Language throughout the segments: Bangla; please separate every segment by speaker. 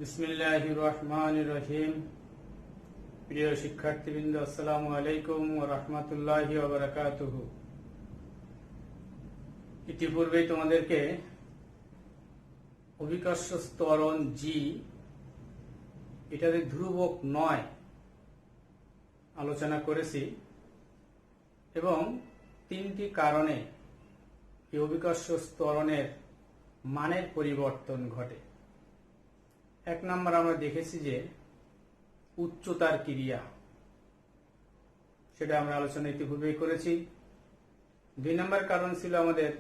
Speaker 1: বিসমিল্লাহির রহমানির রহিম। প্রিয় শিক্ষার্থীবৃন্দ, আসসালামু আলাইকুম ওয়া রাহমাতুল্লাহি ওয়া বারাকাতুহু। ইতিপূর্বেই তোমাদেরকে অভিকর্ষ ত্বরণ জি এটার ধ্রুবক নয় আলোচনা করেছি এবং তিনটি কারণে এই অভিকর্ষ ত্বরণের মানের পরিবর্তন ঘটে। এক নম্বর আমরা দেখেছি যে উচ্চতার ক্রিয়া, সেটা আমরা আলোচনা ইতিপূর্বেই করেছি। দুই নম্বর কারণ ছিল আমাদের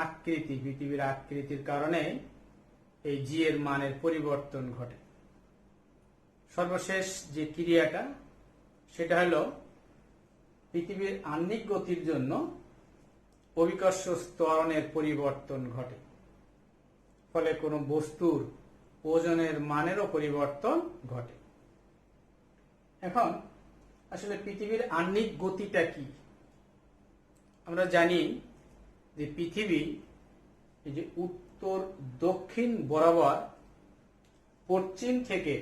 Speaker 1: আকৃতি, পৃথিবীর আকৃতির কারণে এই জি এর মানের পরিবর্তন ঘটে। সর্বশেষ যে ক্রিয়াটা সেটা হলো পৃথিবীর আহ্নিক গতির জন্য অভিকর্ষ ত্বরণের পরিবর্তন ঘটে, ফলে কোনো বস্তুর ওজনের মানেরও পরিবর্তন ঘটে। এখন আসলে পৃথিবীর আহ্নিক গতিটা কি? আমরা জানি যে পৃথিবী এই যে উত্তর দক্ষিণ বরাবর পশ্চিম থেকে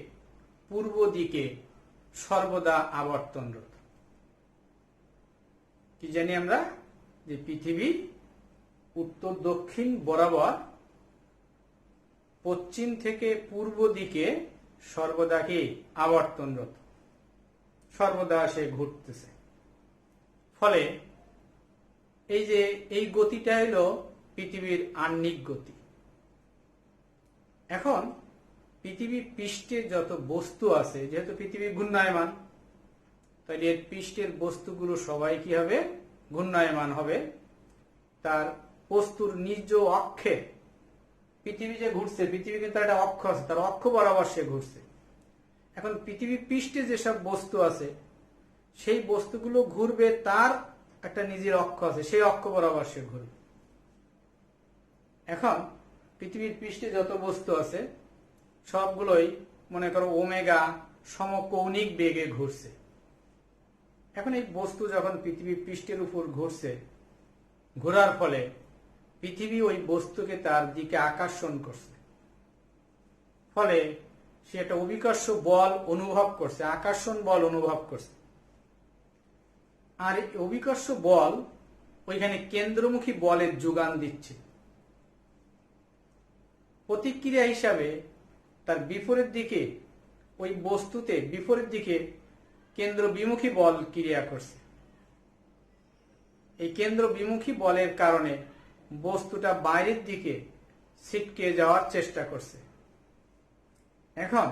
Speaker 1: পূর্ব দিকে সর্বদা আবর্তনরত। কি জানি আমরা যে পৃথিবী উত্তর দক্ষিণ বরাবর পশ্চিম থেকে পূর্ব দিকে সর্বদা কি আবর্তনরত, সর্বদা সে ঘুরতেছে। ফলে এই যে এই গতিটা হলো পৃথিবীর আহ্নিক গতি। এখন পৃথিবীর পৃষ্ঠে যত বস্তু আছে, যেহেতু পৃথিবী ঘূর্ণায়মান, তাহলে এর পৃষ্ঠের বস্তুগুলো সবাই কি হবে? ঘূর্ণায়মান হবে। তার বস্তুর নিজ অক্ষে পৃথিবী যে ঘুরছে, পৃথিবী কিন্তু একটা অক্ষ আছে, তার অক্ষ বরাবর সে ঘুরছে। এখন পৃথিবীর পৃষ্ঠে যেসব বস্তু আছে সেই বস্তুগুলো ঘুরবে, তার একটা নিজের অক্ষ আছে, সেই অক্ষ বরাবর সে ঘুরবে। এখন পৃথিবীর পৃষ্ঠে যত বস্তু আছে সবগুলোই মনে করো ওমেগা সমকৌণিক বেগে ঘুরছে। এখন এই বস্তু যখন পৃথিবীর পৃষ্ঠের উপর ঘুরছে, ঘোরার ফলে পৃথিবী ওই বস্তুকে তার দিকে আকর্ষণ করছে, ফলে সে একটা অভিকর্ষ বল অনুভব করছে, আকর্ষণ বল অনুভব করছে। আর এই অভিকর্ষ বল ওইখানে কেন্দ্রমুখী বলের যোগান দিচ্ছে। প্রতিক্রিয়া হিসাবে তার বিপরীত দিকে ওই বস্তুতে বিপরীত দিকে কেন্দ্র বিমুখী বল ক্রিয়া করছে। এই কেন্দ্র বিমুখী বলের কারণে বস্তুটা বাইরের দিকে ছিটকে যাওয়ার চেষ্টা করছে। এখন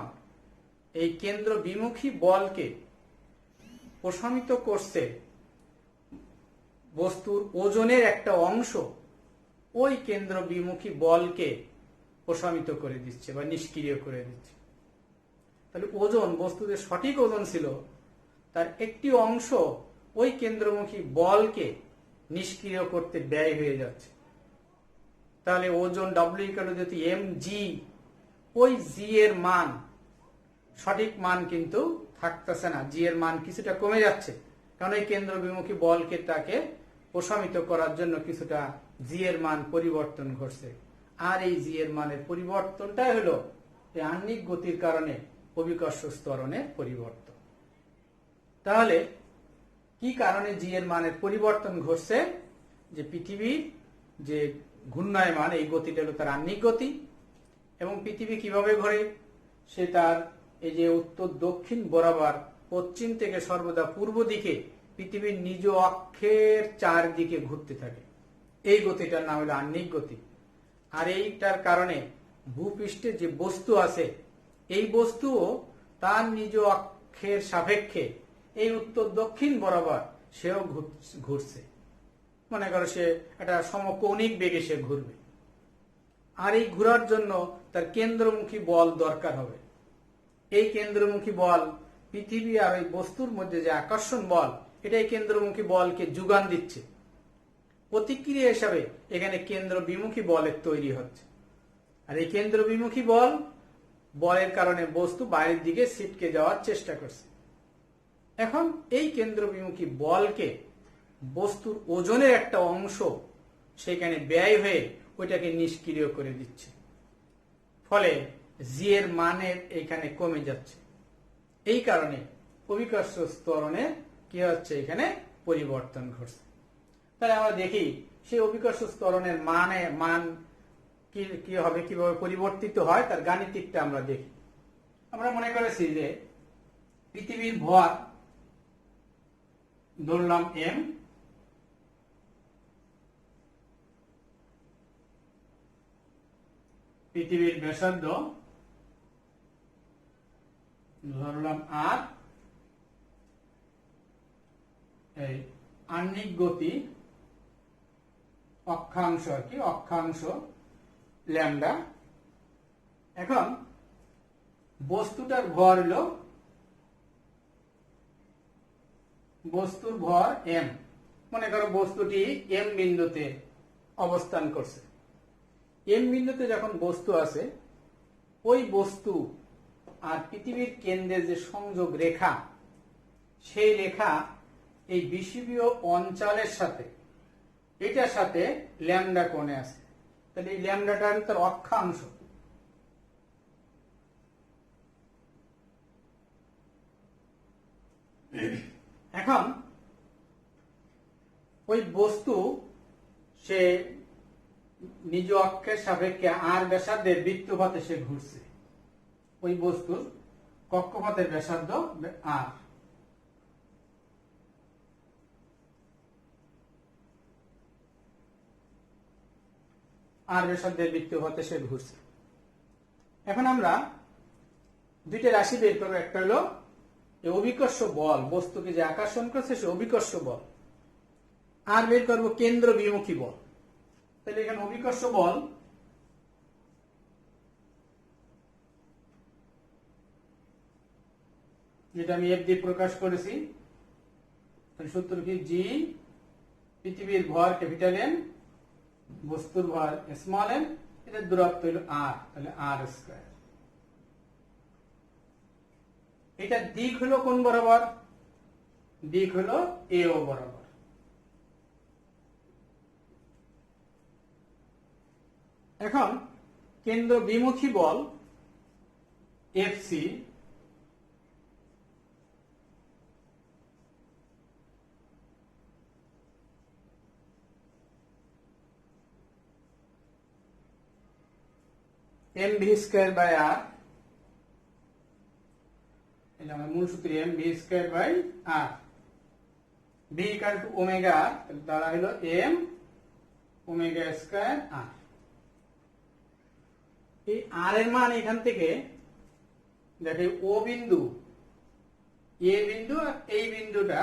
Speaker 1: এই কেন্দ্র বিমুখী বলকে প্রশমিত করছে বস্তুর ওজনের একটা অংশ, ওই কেন্দ্র বিমুখী বলকে প্রশমিত করে দিচ্ছে বা নিষ্ক্রিয় করে দিচ্ছে। তাহলে ওজন, বস্তুদের সঠিক ওজন ছিল, তার একটি অংশ ওই কেন্দ্রমুখী বলকে নিষ্ক্রিয় করতে ব্যয় হয়ে যাচ্ছে। তাহলে ওজন ডব্লিউ যদি এম জি, ওই জি এর মান, সঠিক মান কিন্তু থাকতেছে না, জি এর মান কিছুটা কমে যাচ্ছে, কারণ এই কেন্দ্র বিমুখী বলকে তাকে প্রশমিত করার জন্য কিছুটা জি এর মান পরিবর্তন ঘটছে। আর এই জি এর মানের পরিবর্তনটাই হলো এই আহ্নিক গতির কারণে অভিকর্ষ ত্বরণের পরিবর্তন। তাহলে কি কারণে জি এর মানের পরিবর্তন ঘটছে? যে পৃথিবীর যে ঘূর্ণায়মান, এই গতিটা হলো তার আহ্নিক গতি। এবং পৃথিবী কিভাবে ঘোরে? সে তার এই যে উত্তর দক্ষিণ বরাবর পশ্চিম থেকে সর্বদা পূর্ব দিকে পৃথিবীর নিজ অক্ষের চারদিকে ঘুরতে থাকে। এই গতিটার নাম হলো আহ্নিক গতি। আর এইটার কারণে ভূপৃষ্ঠে যে বস্তু আছে, এই বস্তুও তার নিজ অক্ষের সাপেক্ষে এই উত্তর দক্ষিণ বরাবর সেও ঘুরছে। মনে করো সে একটা সমকৌণিক বেগে সে ঘুরবে। আর এই ঘোরার জন্য তার কেন্দ্রমুখী বল দরকার হবে। এই কেন্দ্রমুখী বল পৃথিবী আর ওই বস্তুর মধ্যে যে আকর্ষণ বল, এটাই কেন্দ্রমুখী বলকে যোগান দিচ্ছে। প্রতিক্রিয়া হিসাবে এখানে কেন্দ্র বিমুখী বলের তৈরি হচ্ছে। আর এই কেন্দ্র বিমুখী বলের কারণে বস্তু বাইরের দিকে ছিটকে যাওয়ার চেষ্টা করছে। এখন এই কেন্দ্র বিমুখী বলকে বস্তুর ওজনের একটা অংশ সেখানে ব্যয় হয়ে ওইটাকে নিষ্ক্রিয় করে দিচ্ছে। ফলে জি এর মানের এখানে কমে যাচ্ছে। এই কারণে অভিকর্ষ ত্বরণের কি হচ্ছে, এখানে পরিবর্তন ঘটছে। তাহলে আমরা দেখি সেই অভিকর্ষ ত্বরণের মান কি হবে, কিভাবে পরিবর্তিত হয়, তার গাণিতিকটা আমরা দেখি। আমরা মনে করেছি যে পৃথিবীর ভর ধরলাম এম, পৃথিবীর ব্যাসার্ধ ধরলাম আর, এই আহ্নিক গতি অক্ষাংশ আর কি, অক্ষাংশ ল্যামডা। এখন বস্তুটার ভর হলো, বস্তুর ভর এম। মনে করো বস্তুটি এম বিন্দুতে অবস্থান করছে। এম বিন্দুতে যখন বস্তু আছে, ওই বস্তু আর পৃথিবীর কেন্দ্রের যে সংযোগ রেখা, সেই রেখা এই বিষুবীয় অঞ্চলের সাথে, এটার সাথে ল্যামডা কোণে আছে। তাহলে এই ল্যামডাটা তার অক্ষাংশ। এখন ওই বস্তু সে নিজ অক্ষের সাপেক্ষে আর ব্যাসার্ধের বৃত্তপথে সে ঘুরছে। ওই বস্তুর কক্ষপথের ব্যাসার্ধ আর। আর ব্যাসার্ধের বৃত্তপথে সে ঘুরছে। এখন আমরা দুইটা রাশি বের করবো। একটা হলো অভিকর্ষ বল, বস্তুকে যে আকর্ষণ করছে সে অভিকর্ষ বল। আর বের করবো কেন্দ্র বিমুখী বল। তাহলে এখানে অভিকর্ষ বল যেটা আমি এফ দিয়ে প্রকাশ করেছি, সূত্র কি, জি পৃথিবীর ভর ক্যাপিটাল এন, বস্তুর ভর স্মল এন, এটার দূরত্ব হলো আর, তাহলে আর স্কয়ার। এটার দিক হলো কোন বরাবর, দিক হলো এও বরাবর। এখন কেন্দ্র বিমুখী বল F C M V square by R, এটা আমার মূল সূত্র, M V square by R, V equal to omega R, তাহলে তারা হলো এম ওমেগা স্কয়ার আর। এই আর এর মান এখান থেকে দেখে ও বিন্দু, এ বিন্দু আর এই বিন্দুটা,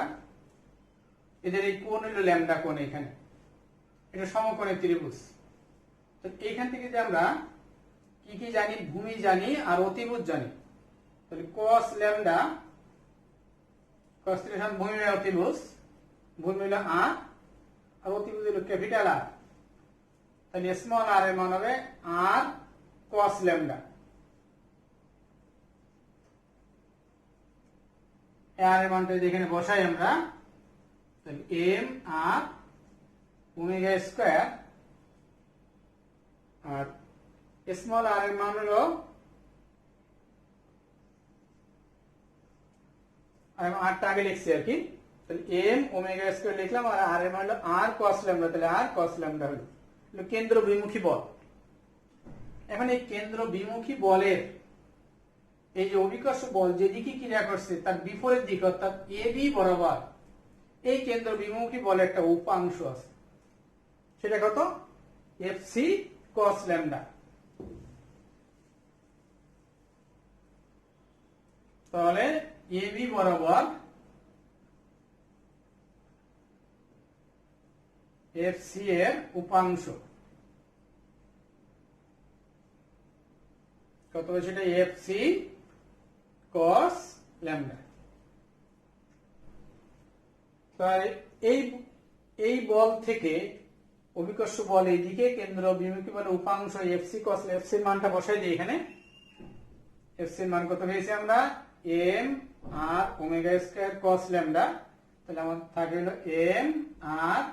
Speaker 1: এদের এই কোণ হলো ল্যামডা কোণ। এখানে এটা সমকোণের ত্রিভুজ। তো এইখান থেকে যে আমরা কি কি জানি, ভূমি জানি আর অতিভুজ জানি। তাহলে cos ল্যামডা, cos ত্রিভুজ ভূমি বাই অতিভুজ, ভূমি হলো আর আর অতিভুজ হলো ক্যাপিটাল আর। তাহলে স্মল আর এর মান হবে আর cos ল্যামডা। আর এর মানটা এখানে বসাই আমরা, তাহলে এম আর ওমেগা স্কয়ার, আর স্মল আর এর মান হলো, আরটা আগে লিখছি আর কি, তাহলে এম ওমেগা স্কয়ার লিখলাম, আর আর এর মান হলো আর cos ল্যামডা, তাহলে আর cos ল্যামডা হলো কেন্দ্র বিমুখী বল। এখন এই কেন্দ্র বিমুখী বলের এই যে অভিকর্ষ বল যেদিকে ক্রিয়া করছে তার বিপরীত দিক অর্থাৎ এ বি বরাবর এই কেন্দ্র বিমুখী বলের একটা উপাংশ আছে। সেটা কত, এফসি cos ল্যামডা। তাহলে এ বি বরাবর এফসি এর উপাংশ কত হবে, সেটা এফসি cos ল্যামডা। তাই এই বল থেকে অভিকর্ষ বল এইদিকে, কেন্দ্র বিমুখী বলের উপাংশ এফসি cos, এফসি এর মানটা বসাই দিই এখানে। এফসি এর মান কত পেয়েছি আমরা, M R omega square cos lambda. তাহলে আমার থাকে হলো M R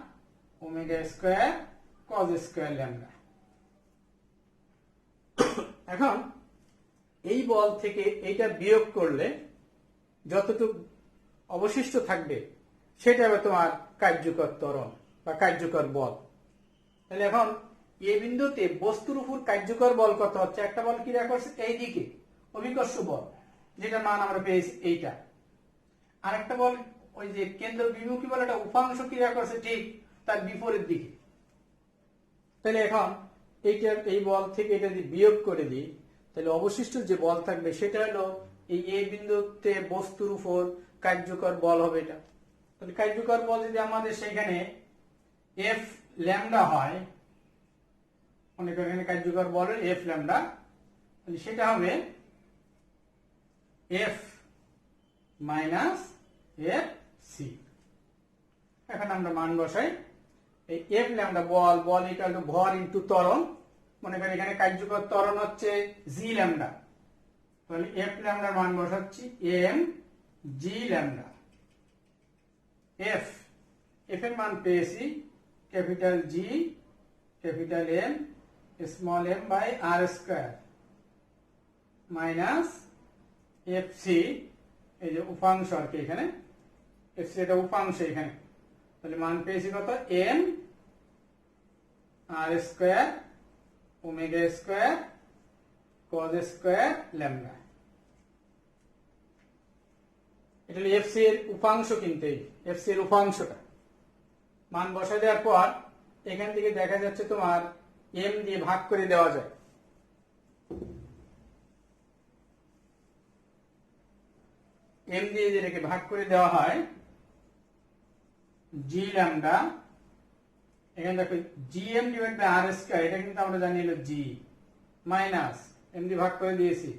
Speaker 1: omega square cos square lambda. এখন এই বল থেকে এইটা বিয়োগ করলে যতটুকু অবশিষ্ট থাকবে সেটা হবে তোমার কার্যকর ত্বরণ বা কার্যকর বল। তাহলে এখন এ বিন্দুতে বস্তুর উপর কার্যকর বল কত হচ্ছে? একটা বল ক্রিয়া করছে এইদিকে, অভিকর্ষ বল, যেটা মান আমরা পেয়েছি এইটা। আর একটা বল ওই যে কেন্দ্র বিমুখী বল, এটা উপাংশ ক্রিয়া করছে ঠিক তার বিপরীত দিকে। তাহলে এখন এইটার এই বল থেকে এটা যদি বিয়োগ করে দিই, তাহলে অবশিষ্ট যে বল থাকবে সেটা হলো এই এ বিন্দুতে বস্তুর উপর কার্যকর বল হবে এটা। তাহলে কার্যকর বল যদি আমাদের সেখানে এফ ল্যামডা হয়, অনেক এখানে কার্যকর বল এফ ল্যামডা, তাহলে সেটা হবে এফ মাইনাস এফ সি। এখন আমরা মান বসাই। এই F lambda ball, ball equal to ভর ইনটু ত্বরণ। মনে করি এখানে কার্যকর ত্বরণ হচ্ছে জি ল্যামডা, তাহলে এফ ল্যামডার মান বসাচ্ছি এম জি ল্যামডা। এফ এর মান পেয়েছি capital G capital M small M by R square minus F C, এই যে উপাংশ আর কি এখানে, এফ সি এটা উপাংশ এখানে, তাহলে মান পেয়েছি কত? M R square omega square cos square lambda. এটা হলো এফ সি এর উপাংশ, কিন্তু এফ সি এর উপাংশটা মান বসায় দেওয়ার পর এখান থেকে দেখা যাচ্ছে তোমার এম দিয়ে ভাগ করে দেওয়া যায়। এম দিয়ে যেটাকে ভাগ করে দেওয়া হয় জি ল্যামডা, এখানে দেখো G M divide by R square, এটা কিন্তু আমরা জানি হলো জি মাইনাস এম দিয়ে ভাগ করে দিয়েছি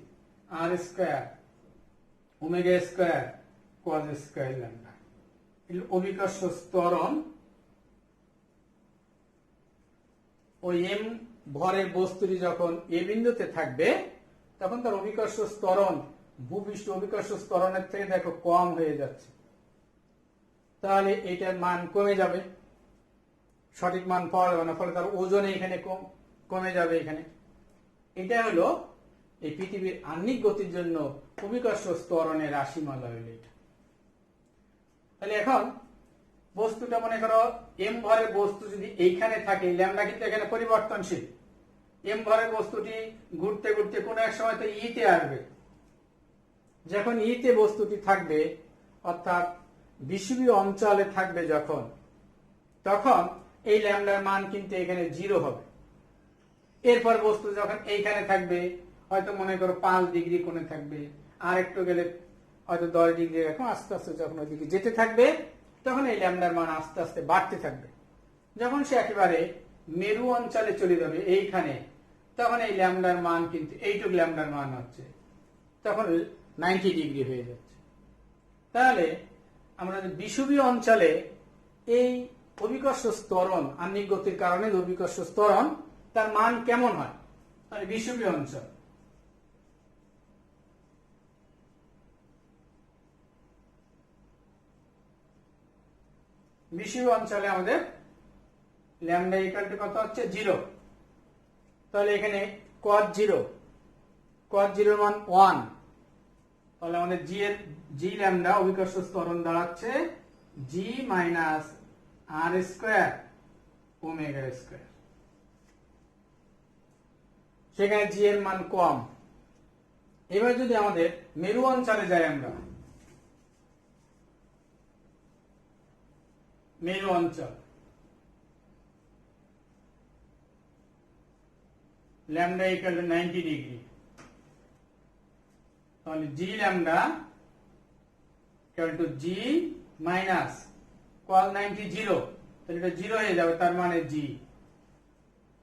Speaker 1: R square omega square cos square lambda. অভিকর্ষ ত্বরণ ওই এম ভরের বস্তুটি যখন এ বিন্দুতে থাকবে তখন তার অভিকর্ষ ত্বরণ ভূপৃষ্ঠ অভিকর্ষ ত্বরণের থেকে দেখো কম হয়ে যাচ্ছে, তাহলে এটার মান কমে যাবে, সঠিক মান পাওয়া যাবে না, ফলে তার ওজনে এখানে কমে যাবে। এখানে এটা হলো এই পৃথিবীর আহ্নিক গতির জন্য অভিকর্ষ ত্বরণের রাশিমালা হইল এটা। তাহলে এখন বস্তুটা মনে করো এম ভরের বস্তু যদি এইখানে থাকে, ল্যামডা কিন্তু এখানে পরিবর্তনশীল, এম ভরের বস্তুটি ঘুরতে ঘুরতে কোনো এক সময় তো ইতে আসবে। যখন ইতে বস্তুটি থাকবে অর্থাৎ বিষুবীয় অঞ্চলে থাকবে যখন, তখন এই ল্যামডার মান কিন্তু এখানে 0 হবে। এরপর বস্তু যখন এইখানে থাকবে, হয়তো মনে করো 5 ডিগ্রি কোণে থাকবে, আর একটু গেলে হয়তো 10 ডিগ্রি, এরকম আস্তে আস্তে যখন ওইদিকে যেতে থাকবে তখন এই ল্যামডার মান আস্তে আস্তে বাড়তে থাকবে। যখন সে একেবারে মেরু অঞ্চলে চলে যাবে এইখানে, তখন এই ল্যামডার মান কিন্তু এইটুক ল্যামডার মান হচ্ছে তখন 90 ডিগ্রি হয়ে যাচ্ছে। তাহলে আমরা বিষুবীয় অঞ্চলে এই অভিকর্ষ ত্বরণ আহ্নিক গতির কারণে অভিকর্ষ ত্বরণ তার মান কেমন হয়? মানে বিষুবীয় অঞ্চল, বিষুবীয় অঞ্চলে আমাদের ল্যামডা ইকুয়াল টু কত হচ্ছে? 0। তাহলে এখানে cos 0 এর মান 1, তাহলে আমাদের জি ল্যামডা অভিকর্ষ ত্বরণ দাঁড়াচ্ছে জি মাইনাস আর স্কয়ার ওমেগা স্কয়ার। সেখানে জি এর মান কম। এবার যদি আমাদের মেরু অঞ্চলে যাই, আমরা মেরু অঞ্চল, ল্যামডা ইকুয়াল টু 90 ডিগ্রি, তাহলে জি lambda equal to G minus cos 90 0, তাহলে এটা 0 হয়ে যাবে, তার মানে জি।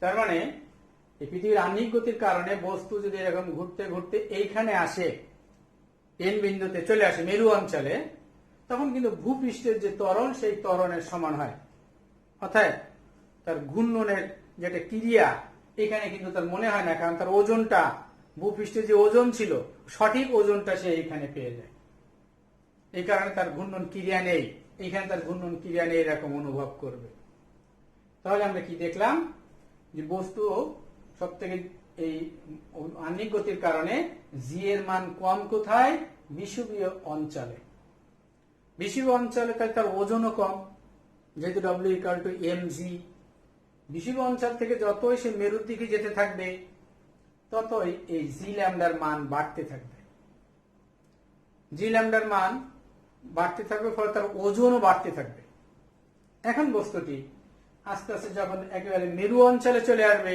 Speaker 1: তার মানে এই পৃথিবীর আহ্নিক গতির কারণে বস্তু যদি এরকম ঘুরতে ঘুরতে এইখানে আসে, এন বিন্দুতে চলে আসে মেরু অঞ্চলে, তখন কিন্তু ভূপৃষ্ঠের যে ত্বরণ সেই ত্বরণের সমান হয়। অর্থাৎ তার ঘূর্ণনের যেটা ক্রিয়া এখানে কিন্তু তার মনে হয় না, কারণ তার ওজনটা ভূপৃষ্ঠে যে ওজন ছিল সঠিক ওজনটা সে এখানে পেয়ে যায়। এই কারণে তার ঘূর্ণন ক্রিয়া নেই, এখানে তার ঘূর্ণন ক্রিয়া নেই এরকম অনুভব করবে। তাহলে আমরা কি দেখলাম? যে বস্তু সব থেকে এই আহ্নিক গতির কারণে জি এর মান কম কোথায়? বিষুবীয় অঞ্চলে। বিষুবীয় অঞ্চলে তার ওজনও কম, যেহেতু W equal to M G. বিষুবীয় অঞ্চল থেকে যতই সে মেরুর দিকে যেতে থাকবে ততই এই জি ল্যামডার মান বাড়তে থাকবে। জি ল্যামডার মান বাড়তে থাকবে, ফলে তার ওজনও বাড়তে থাকবে। এখন বস্তুটি আস্তে আস্তে যখন একেবারে মেরু অঞ্চলে চলে আসবে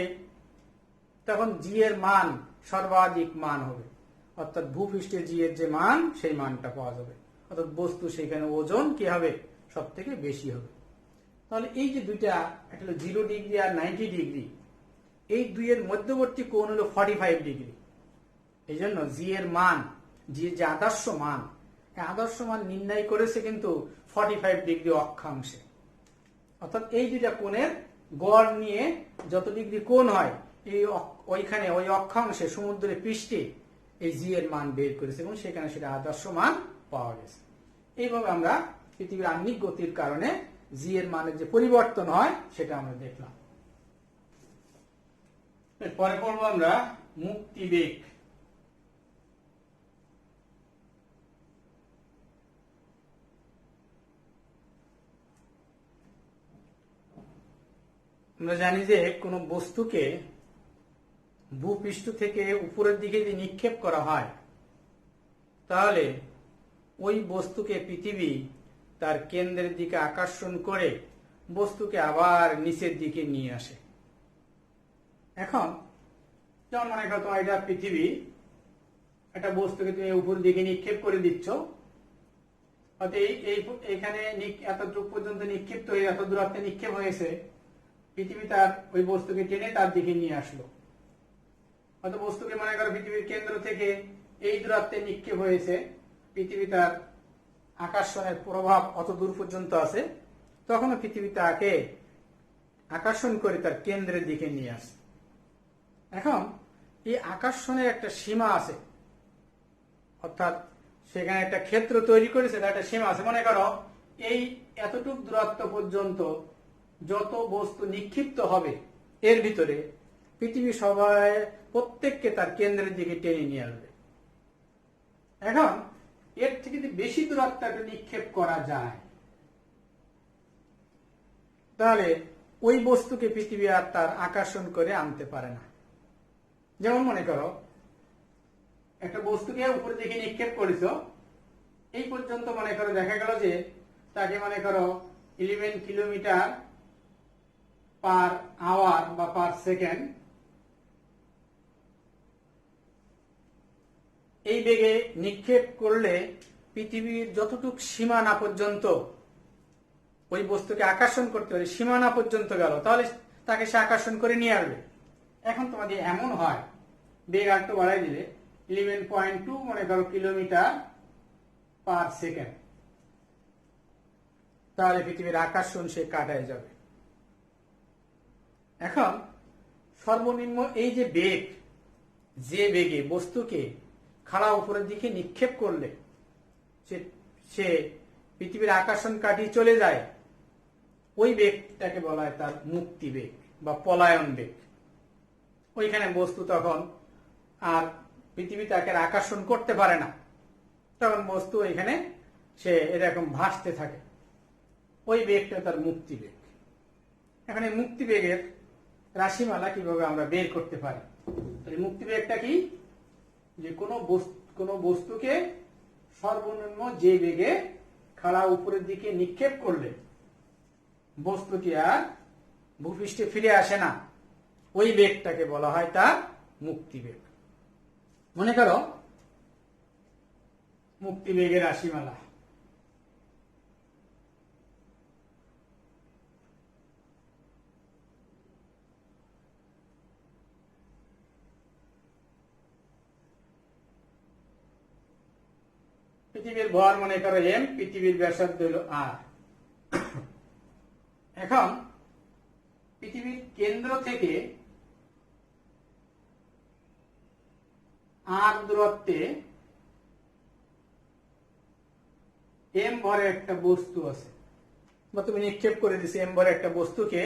Speaker 1: তখন জি এর মান সর্বাধিক মান হবে, অর্থাৎ ভূপৃষ্ঠে জি এর যে মান সেই মানটা পাওয়া যাবে, অর্থাৎ বস্তু সেখানে ওজন কি হবে? সব থেকে বেশি হবে। তাহলে এই যে দুইটা, একটা হলো 0 ডিগ্রি আর 90 ডিগ্রি, এই দুইয়ের মধ্যবর্তী কোণ হলো 45 ডিগ্রি। এই জন্য জি এর মান, জি এর যে আদর্শ মান, এই আদর্শ মান নির্ণয় করেছে কিন্তু 45 ডিগ্রি অক্ষাংশে। অর্থাৎ এই দুইটা কোণের গড় নিয়ে যত ডিগ্রি কোণ হয় ওইখানে ওই অক্ষাংশে সমুদ্রের পৃষ্ঠে এই জি এর মান বের করেছে এবং সেখানে সেটা আদর্শ মান পাওয়া গেছে। এইভাবে আমরা পৃথিবীর আহ্নিক গতির কারণে জি এর মানের যে পরিবর্তন হয় সেটা আমরা দেখলাম। পরে পড়বো আমরা মুক্তিবেগ। আমরা জানি যে কোনো বস্তুকে ভূপৃষ্ঠ থেকে উপরের দিকে যদি নিক্ষেপ করা হয় তাহলে ওই বস্তুকে পৃথিবী তার কেন্দ্রের দিকে আকর্ষণ করে বস্তুকে আবার নিচের দিকে নিয়ে আসে। এখন যেমন মনে করো তোমার এটা পৃথিবী, একটা বস্তুকে তুমি উপরের দিকে নিক্ষেপ করে দিচ্ছ, এইখানে এতটুকু পর্যন্ত নিক্ষিপ্ত হয়ে এত দূরত্বে নিক্ষেপ হয়েছে, পৃথিবী তার ওই বস্তুকে টেনে তার দিকে নিয়ে আসলো। হয়তো বস্তুকে মনে করো পৃথিবীর কেন্দ্র থেকে এই দূরত্বে নিক্ষেপ হয়েছে, পৃথিবী তার আকর্ষণের প্রভাব অত দূর পর্যন্ত আছে, তখনও পৃথিবী তাকে আকর্ষণ করে তার কেন্দ্রের দিকে নিয়ে আসে। এখন এই আকর্ষণের একটা সীমা আছে, অর্থাৎ সেখানে একটা ক্ষেত্র তৈরি করেছে, তার একটা সীমা আছে। মনে করো এই এতটুকু দূরত্ব পর্যন্ত যত বস্তু নিক্ষিপ্ত হবে এর ভিতরে পৃথিবী সবাই প্রত্যেককে তার কেন্দ্রের দিকে টেনে নিয়ে আসবে। এখন এর থেকে যদি বেশি দূরত্ব নিক্ষেপ করা যায় তাহলে ওই বস্তুকে পৃথিবী আর তার আকর্ষণ করে আনতে পারে না। যেমন মনে করো একটা বস্তুকে উপর দিকে নিক্ষেপ করেছ, এই পর্যন্ত মনে করো দেখা গেল যে তাকে মনে করো 11 কিলোমিটার পার আওয়ার বা পার সেকেন্ড এই বেগে নিক্ষেপ করলে পৃথিবীর যতটুক সীমানা পর্যন্ত ওই বস্তুকে আকর্ষণ করতে পারে, সীমানা পর্যন্ত গেল, তাহলে তাকে সে আকর্ষণ করে নিয়ে আসবে। এখন তোমাদের এমন হয় বেগ আরেকটু বাড়াই দিলে 11.2 মনে করো কিলোমিটার পার সেকেন্ড, তাহলে পৃথিবীর আকর্ষণ সে কাটায় যাবে। এখন সর্বনিম্ন এই যে বেগ, যে বেগে বস্তুকে খাড়া উপরের দিকে নিক্ষেপ করলে সে পৃথিবীর আকর্ষণ কাটিয়ে চলে যায়, ওই বেগটাকে বলা হয় তার মুক্তি বেগ বা পলায়ন বেগ। ওইখানে বস্তু তখন আর পৃথিবী তাকে আকর্ষণ করতে পারে না, তখন বস্তু এখানে সে এরকম ভাসতে থাকে, ওই বেগটা তার মুক্তি বেগ। এখন এই মুক্তি বেগের রাশিমালা কিভাবে আমরা বের করতে পারি? মুক্তি বেগটা কি? যে কোনো বস্তুকে সর্বনিম্ন যে বেগে খাড়া উপরের দিকে নিক্ষেপ করলে বস্তুটি আর ভূপৃষ্ঠে ফিরে আসে না, ওই বেগটাকে বলা হয় তার মুক্তি বেগ। মনে করো মুক্তি বেগের রাশিমালা। পৃথিবীর ভর মনে করো এম, পৃথিবীর ব্যাসার্ধ হল আর। এখন পৃথিবীর কেন্দ্র থেকে আর দূরত্বে এম ভরে একটা বস্তু আছে, বা তুমি নিক্ষেপ করে দিছে এম ভরে একটা বস্তুকে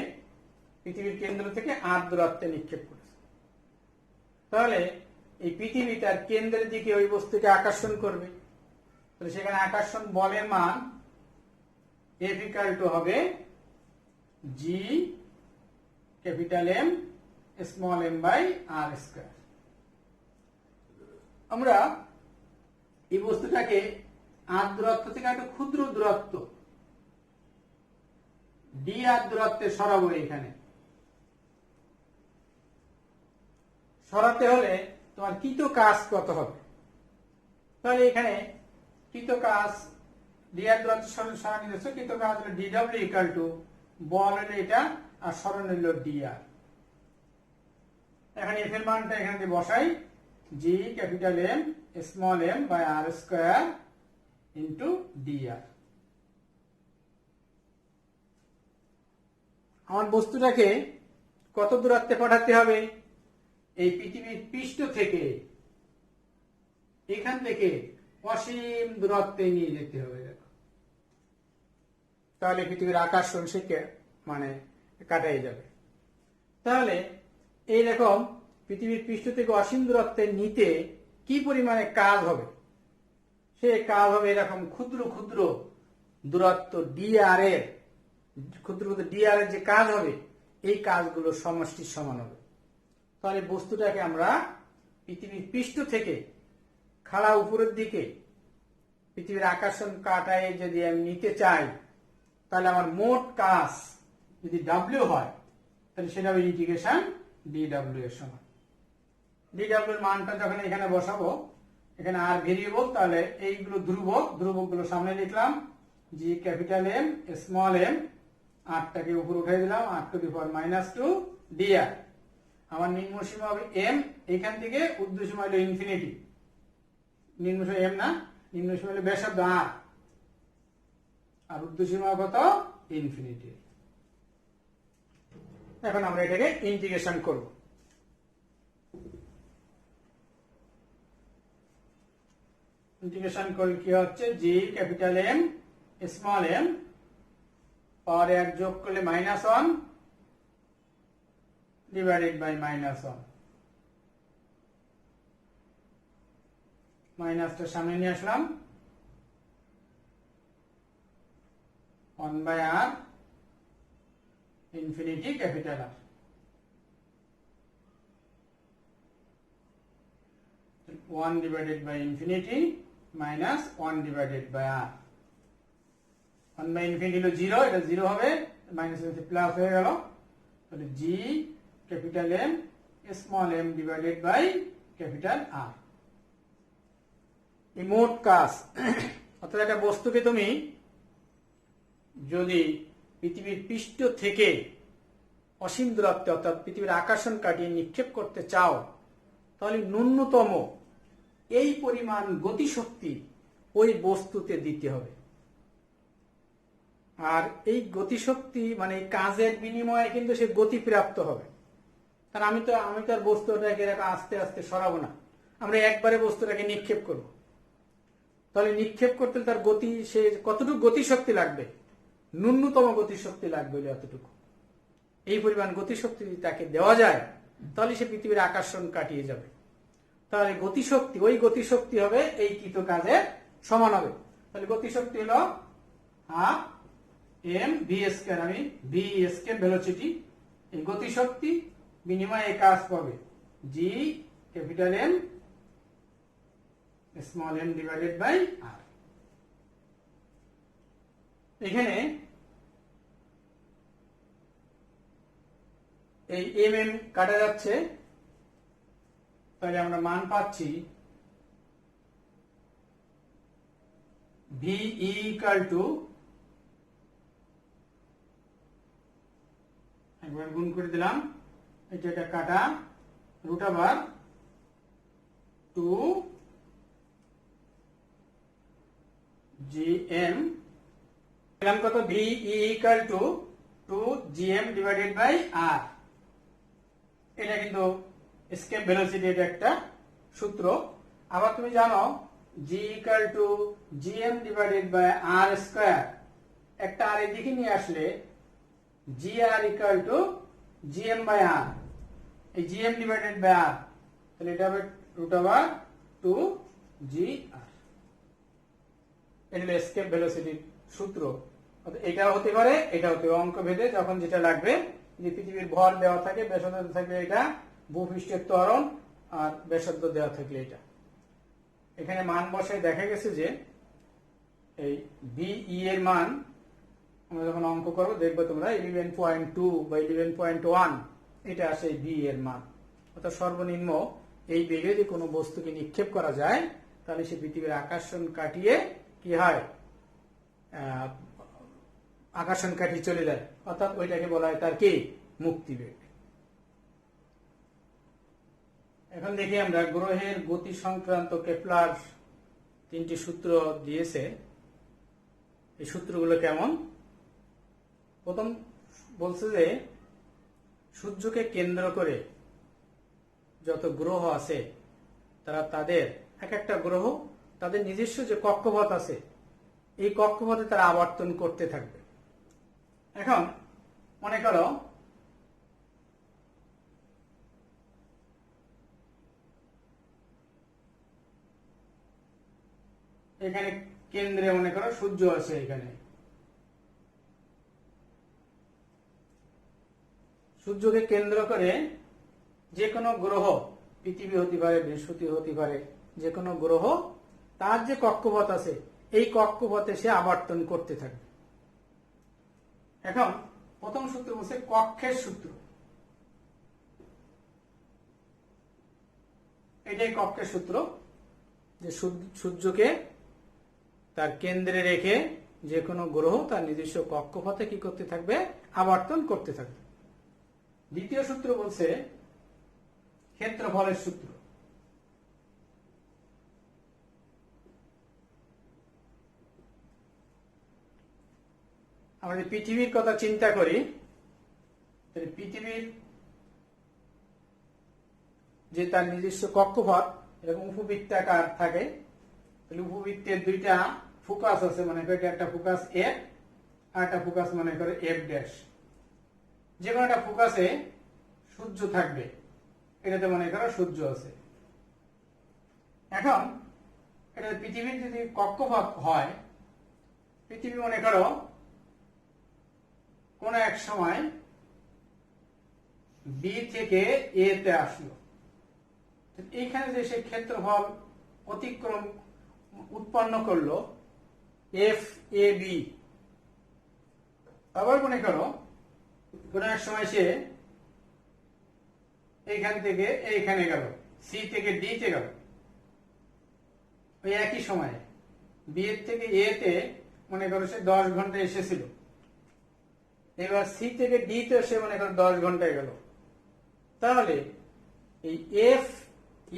Speaker 1: পৃথিবীর কেন্দ্র থেকে আর দূরত্বে নিক্ষেপ করেছে। তাহলে এই পৃথিবী তার কেন্দ্রের দিকে ওই বস্তুকে আকর্ষণ করবে। তাহলে সেখানে আকর্ষণ বলের মান F = হবে G M r²। আমরা এই বস্তুটাকে r দূরত্ব থেকে একটা ক্ষুদ্র দূরত্ব dr দূরত্বে সরাবো। এখানে সরাতে হলে তোমার কৃত কাজ কত হবে? তাহলে এখানে কৃত কাজ dr দূরত্ব সরানো যাচ্ছে, কৃত কাজ হলো dw বল হলো এটা আর সরণ হলো dr। এখন f এর মানটা এখানে বসাই, G M r² into dr। আমার বস্তুটাকে কত দূরত্বে পাঠাতে হবে? এই পৃথিবীর পৃষ্ঠ থেকে এখান থেকে অসীম দূরত্বে নিয়ে যেতে হবে। দেখো, তাহলে পৃথিবীর আকর্ষণ সে মানে কাটাই যাবে। তাহলে এইরকম পৃথিবীর পৃষ্ঠ থেকে অসীম দূরত্বে নিতে কি পরিমাণে কাজ হবে? সে কাজ হবে এরকম ক্ষুদ্র ক্ষুদ্র দূরত্ব dr এর, ক্ষুদ্র ক্ষুদ্র dr এর যে কাজ হবে এই কাজগুলো সমষ্টির সমান হবে। তাহলে বস্তুটাকে আমরা পৃথিবীর পৃষ্ঠ থেকে খাড়া উপরের দিকে পৃথিবীর আকর্ষণ কাটায় যদি আমি নিতে চাই, তাহলে আমার মোট কাজ যদি W হয় তাহলে সেটা হবে ইন্টিগ্রেশন dw এর সমান। dw এর মানটা যখন এখানে বসাবো, এখানে আর ভেরিয়েবল, তাহলে এইগুলো ধ্রুবক, ধ্রুবকগুলো সামনে লিখলাম, G M rটাকে উপরে উঠে দিলাম, r⁻² dr। আমার নিম্ন সীমা হবে m, এখান থেকে ঊর্ধ্ব সীমা হলো ইনফিনিটি। নিম্ন সীমা m না, নিম্ন সীমা হলো ব্যাসার্ধ r, আর ঊর্ধ্ব সীমা কত? ইনফিনিটি। এখন আমরা এটাকে ইন্টিগ্রেশন করব। ইন্টিগ্রেশন করলে কি হচ্ছে? G M পাওয়ার 1 যোগ করলে -1 ডিভাইডেড বাই -1। মাইনাসটা সামনে নিয়ে আসলাম, 1/r infinity R। 1 divided by infinity minus 1 divided by r। 1 by infinity হলো 0, এটা 0 হবে, মাইনাস প্লাস হয়ে গেল। তাহলে G M divided by R। এই মোট কাজ, অর্থাৎ একটা বস্তুকে তুমি যদি পৃথিবীর পৃষ্ঠ থেকে অসীম দূরত্বে অর্থাৎ পৃথিবীর আকর্ষণ কাটিয়ে নিক্ষেপ করতে চাও, তাহলে ন্যূনতম এই পরিমাণ গতিশক্তি ওই বস্তুতে দিতে হবে। আর এই গতিশক্তি মানে কাজের বিনিময়ে কিন্তু সে গতি প্রাপ্ত হবে। কারণ আমি তো আর বস্তুটাকে আস্তে আস্তে সরাবো না, আমরা একবারে বস্তুটাকে নিক্ষেপ করব। তাহলে নিক্ষেপ করতে তার গতি, সে কতটুকু গতিশক্তি লাগবে? ন্যূনতম গতিশক্তি লাগবে এতটুকু। এই পরিমাণ গতিশক্তি যদি তাকে দেওয়া যায়, তাহলে সে পৃথিবীর আকর্ষণ কাটিয়ে যাবে। তাহলে গতিশক্তি, ওই গতিশক্তি হবে এই কৃত কাজের সমান হবে। তাহলে গতিশক্তি হলো mv², আমি v² ভেলোসিটি, এই গতিশক্তি বিনিময়ে এই কাজ পাবে G M divided by r। এখানে এই mm কাটা যাচ্ছে, তাহলে আমরা মান পাচ্ছি VE একবার গুণ করে দিলাম, এটা কাটা √2 GM কত? VE = 2 GM divided by R। এটা কিন্তু এসকেপ ভেলোসিটি, এটা একটা সূত্র। আবার তুমি জানো G = GM divided by R², একটা আর এদিকে নিয়ে আসলে GR = GM বাই R। এই GM ডিভাইডেড বাই R তাহলে এটা হবে √2gr। এটা হলো এসকেপ ভেলোসিটির সূত্র। এটা হতে পারে, এটা হতে পারে, অঙ্ক ভেদে যখন যেটা লাগবে। যে পৃথিবীর ভর দেওয়া থাকে, ব্যাসার্ধ থাকলে এটা, ভূপৃষ্ঠের ত্বরণ আর ব্যাসার্ধ দেওয়া থাকলে এটা। এখানে মান বসায় দেখা গেছে যে এই বিই এর মান আমরা যখন অঙ্ক করবো দেখবো তোমরা 11.2 বা 11.1 এটা আসে বি এর মান। অর্থাৎ সর্বনিম্ন এই বেগে যদি কোনো বস্তুকে নিক্ষেপ করা যায় তাহলে সে পৃথিবীর আকর্ষণ কাটিয়ে কি হয়, আকর্ষণ কাটিয়ে চলে যায়, অর্থাৎ ওইটাকে বলা হয় তার কি মুক্তিবেগ। এখন দেখি আমরা গ্রহের গতি সংক্রান্ত কেপলার 3টি সূত্র দিয়েছে। এই সূত্রগুলো কেমন? প্রথম বলছে যে সূর্যকে কেন্দ্র করে যত গ্রহ আছে তারা তাদের এক একটা গ্রহ তাদের নিজস্ব যে কক্ষপথ আছে এই কক্ষপথে তারা আবর্তন করতে থাকবে। এখন মনে করো এখানে কেন্দ্রে মনে করো সূর্য আছে, এখানে সূর্যকে কেন্দ্র করে যে কোনো গ্রহ, পৃথিবী হতে পারে, বৃহস্পতি হতে পারে, যে কোনো গ্রহ তার যে কক্ষপথ আছে এই কক্ষপথে সে আবর্তন করতে থাকবে। এখন প্রথম সূত্র বলছে কক্ষের সূত্র। এটাই কক্ষের সূত্র, যে সূর্যকে তার কেন্দ্রে রেখে যে কোনো গ্রহ তার নিজস্ব কক্ষপথে কি করতে থাকবে, আবর্তন করতে থাকবে। দ্বিতীয় সূত্র বলছে ক্ষেত্রফলের সূত্র। আমরা পৃথিবীর কথা চিন্তা করি, পৃথিবীর যে তার নিজস্ব কক্ষপথ এরকম উপবৃত্তাকার থাকে, তাহলে উপবৃত্তের দুইটা ফোকাস আছে, মনে করে একটা ফোকাস এফ আর একটা ফোকাস মনে করে এফ ড্যাশ। যে কোনো একটা ফোকাসে সূর্য থাকবে, এটাতে মনে করো সূর্য আছে। এখন এটা পৃথিবীর যদি কক্ষপথ হয়, পৃথিবী মনে করো কোন এক সময় বি থেকে এ তে আসলো, এইখানে যে সে ক্ষেত্রফল অতিক্রম উৎপন্ন করলো এফ এ বি। আবার মনে করো কোন এক সময় সে এইখান থেকে এইখানে গেল, সি থেকে ডি তে গেল, ওই একই সময়ে বি এর থেকে এ তে মনে করো সে 10 ঘন্টা এসেছিল, এবার সি থেকে ডি তে সে মনে করো 10 ঘন্টায় গেল। তাহলে এই এফ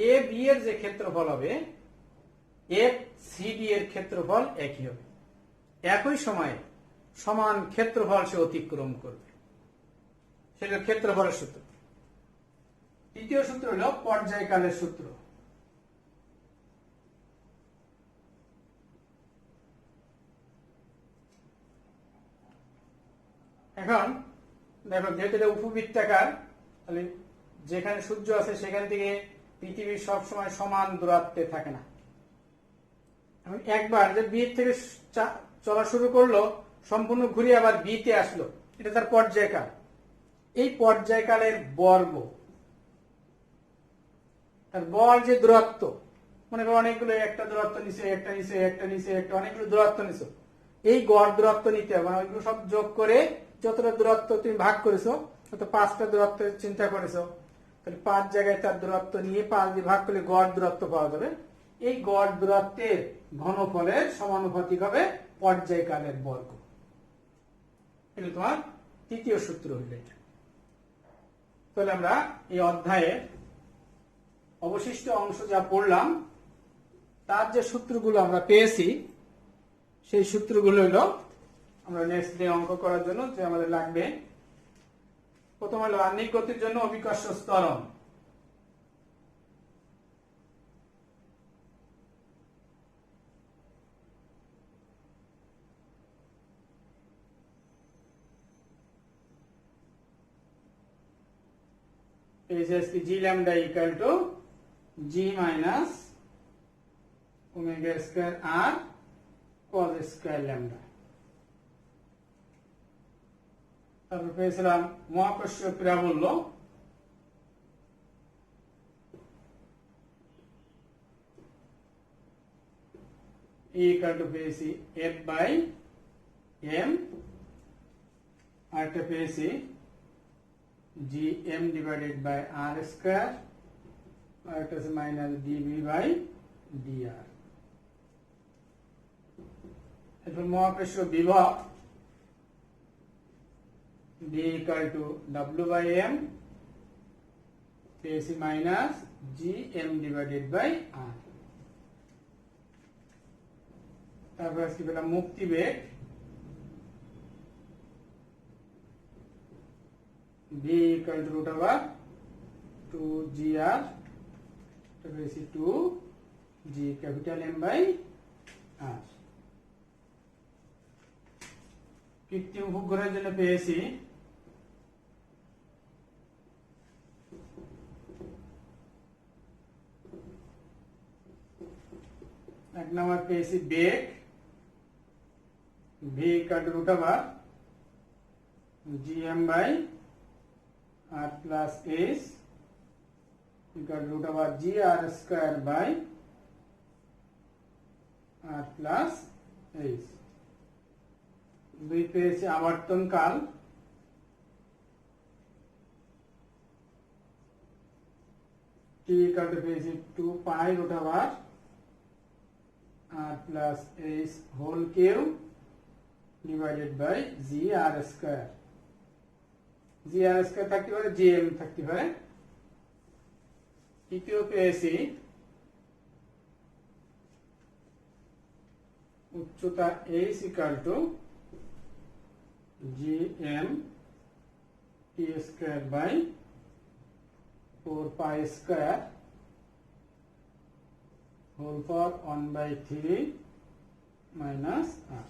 Speaker 1: এ বি এর যে ক্ষেত্রফল হবে, এফ সি ডি এর ক্ষেত্রফল একই হবে, একই সময়ে সমান ক্ষেত্রফল সে অতিক্রম করবে। সেটা ক্ষেত্রফলের সূত্র। তৃতীয় সূত্র হল পর্যায়কালের সূত্র। এখন দেখো যেহেতু এটা উপবৃত্তাকার, তাহলে যেখানে সূর্য আছে সেখান থেকে পৃথিবী সব সময় সমান দূরত্বে থাকে না। একবার যে বি থেকে চলা শুরু করলো, সম্পূর্ণ ঘুরে আবার বি তে আসলো, এটা তার পর্যায়কাল। এই পর্যায়কালের বর্গ, তার বল যে দূরত্ব, মনে করো অনেকগুলো, একটা দূরত্ব নিচে, একটা নিচে, একটা নিচে, একটা, অনেকগুলো দূরত্ব নিচে, এই গড় দূরত্ব নিতে হবে। মানে ওইগুলো সব যোগ করে যতটা দূরত্ব তুমি ভাগ করেছো, হয়তো 5টা দূরত্ব চিন্তা করেছো, তাহলে 5 জায়গায় তার দূরত্ব নিয়ে 5 দিয়ে ভাগ করলে গড় দূরত্ব পাওয়া যাবে। এই গড় দূরত্বের ঘনফলের সমানুপাতিক হবে পর্যায়কালের বর্গ। এটা তোমার তৃতীয় সূত্র হইল এটা। তাহলে আমরা এই অধ্যায়ের অবশিষ্ট অংশ যা পড়লাম তার যে সূত্রগুলো আমরা পেয়েছি, সেই সূত্রগুলো হলো আমরা নেক্সট ডে অঙ্ক করার জন্য যে আমাদের লাগবে। প্রথম হলো আহ্নিক গতির জন্য অভিকর্ষ ত্বরণ। G lambda equal to G minus omega square R cos square lambda. তারপর পেয়েছিলাম মহাকর্ষীয় প্রাবল্য, পেয়েছি এফ বাই এম, আরেকটা পেয়েছি G M divided by R square, আরেকটা আছে মাইনাস ডিবি বাই ডিআর। এরপর মহাকর্ষীয় বিভব V equal to W by M, পেয়েছি minus G M divided by R. তারপর আজকে পেলাম মুক্তিবেগ V equal to root over 2gr, পেয়েছি 2g ক্যাপিটাল এম বাই আর। কৃত্রিম উপগ্রহের জন্য পেয়েছি এক নম্বর পেয়েছি বেগ V equal to root over G M by R plus H equal to root over G R square by R plus H. দুই পেয়েছি আবর্তন কাল টি ইকুয়াল টু পেয়েছি 2 pi root over R plus H whole cube divided by G R square. G R square থাকতে পারে, জি এম থাকতে পারে। তৃতীয় পেয়েছি উচ্চতা H equal to G M T square by 4 pi square whole power 1/3 minus R.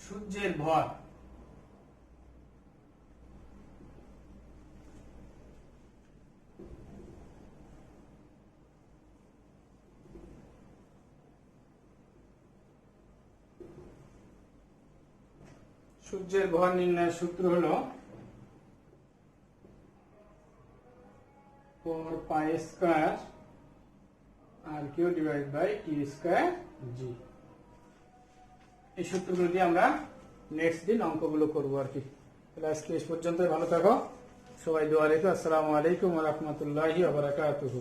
Speaker 1: সূর্যের ভর নির্ণয়ের সূত্র হলো 4 pi square R cube divide by T square G. এই সূত্রগুলো দিয়ে আমরা নেক্সট দিন অঙ্কগুলো করবো আর কি। তাহলে আজকে এই পর্যন্তই, ভালো থাকো সবাই, দোয়া রেখো। আসসালামু আলাইকুম ওয়া রাহমাতুল্লাহি ওয়া বারাকাতুহু।